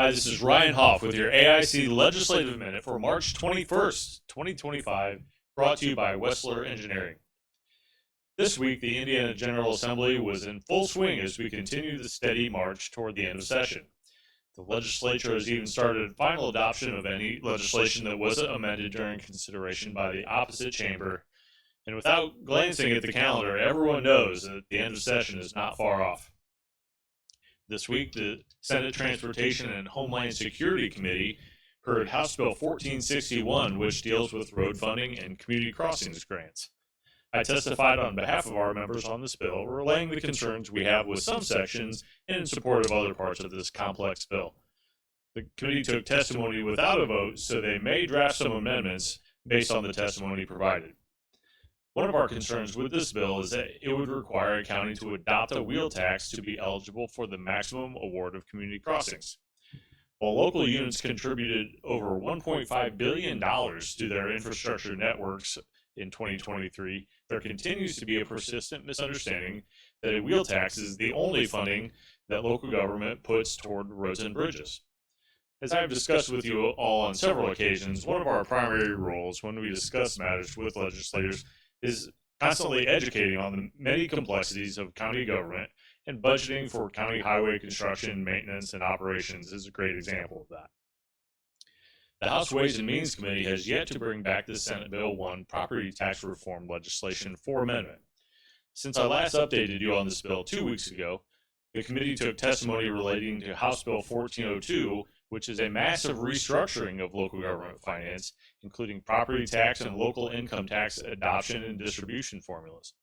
Hi, this is Ryan Hoff with your AIC Legislative Minute for March 21st, 2025, brought to you by Wessler Engineering. This week, the Indiana General Assembly was in full swing as we continue the steady march toward the end of session. The legislature has even started final adoption of any legislation that wasn't amended during consideration by the opposite chamber. And without glancing at the calendar, everyone knows that the end of session is not far off. This week, the Senate Transportation and Homeland Security Committee heard House Bill 1461, which deals with road funding and community crossings grants. I testified on behalf of our members on this bill, relaying the concerns we have with some sections and in support of other parts of this complex bill. The committee took testimony without a vote, so they may draft some amendments based on the testimony provided. One of our concerns with this bill is that it would require a county to adopt a wheel tax to be eligible for the maximum award of community crossings. While local units contributed over $1.5 billion to their infrastructure networks in 2023, there continues to be a persistent misunderstanding that a wheel tax is the only funding that local government puts toward roads and bridges. As I have discussed with you all on several occasions, one of our primary roles when we discuss matters with legislators is constantly educating on the many complexities of county government, and budgeting for county highway construction, maintenance, and operations is a great example of that. The House Ways and Means Committee has yet to bring back the Senate Bill 1 property tax reform legislation for amendment. Since I last updated you on this bill 2 weeks ago, the committee took testimony relating to House Bill 1402, which is a massive restructuring of local government finance, including property tax and local income tax adoption and distribution formulas.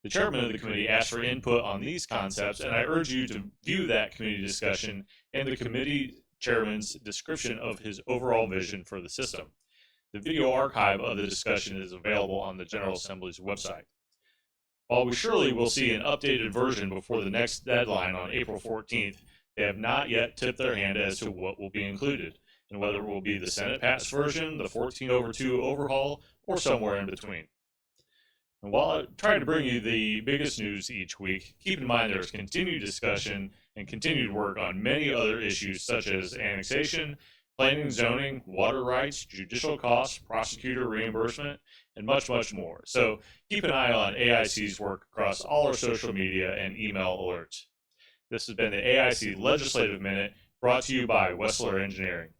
The chairman of the committee asked for input on these concepts, and I urge you to view that committee discussion and the committee chairman's description of his overall vision for the system. The video archive of the discussion is available on the General Assembly's website. While we surely will see an updated version before the next deadline on April 14th, they have not yet tipped their hand as to what will be included, and whether it will be the Senate-passed version, the 14/2 overhaul, or somewhere in between. And while I try to bring you the biggest news each week, keep in mind there's continued discussion and continued work on many other issues such as annexation, planning and zoning, water rights, judicial costs, prosecutor reimbursement, and much, much more. So keep an eye on AIC's work across all our social media and email alerts. This has been the AIC Legislative Minute, brought to you by Wessler Engineering.